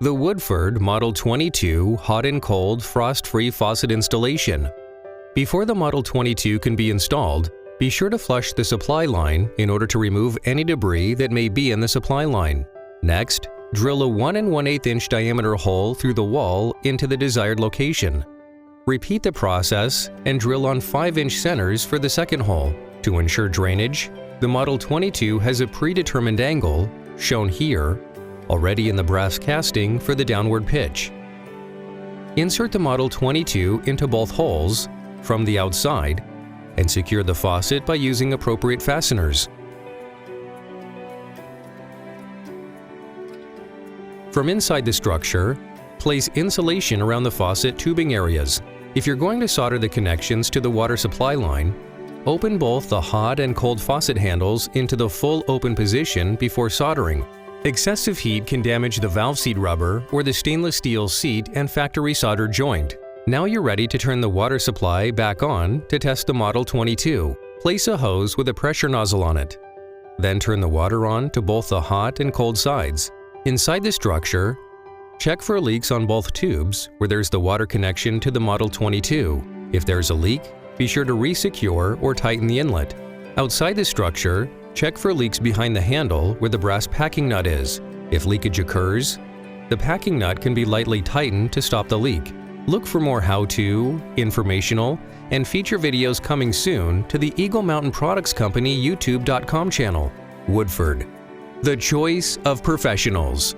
The Woodford Model 22 Hot and Cold Frost-Free Faucet Installation. Before the Model 22 can be installed, be sure to flush the supply line in order to remove any debris that may be in the supply line. Next, drill a 1 1/8 inch diameter hole through the wall into the desired location. Repeat the process and drill on 5-inch centers for the second hole. To ensure drainage, the Model 22 has a predetermined angle, shown here, already in the brass casting for the downward pitch. Insert the Model 22 into both holes from the outside and secure the faucet by using appropriate fasteners. From inside the structure, place insulation around the faucet tubing areas. If you're going to solder the connections to the water supply line, open both the hot and cold faucet handles into the full open position before soldering. Excessive heat can damage the valve seat rubber or the stainless steel seat and factory soldered joint. Now you're ready to turn the water supply back on to test the Model 22. Place a hose with a pressure nozzle on it. Then turn the water on to both the hot and cold sides. Inside the structure, check for leaks on both tubes where there's the water connection to the Model 22. If there's a leak, be sure to re-secure or tighten the inlet. Outside the structure, check for leaks behind the handle where the brass packing nut is. If leakage occurs, the packing nut can be lightly tightened to stop the leak. Look for more how-to, informational, and feature videos coming soon to the Eagle Mountain Products Company YouTube.com channel. Woodford, the choice of professionals.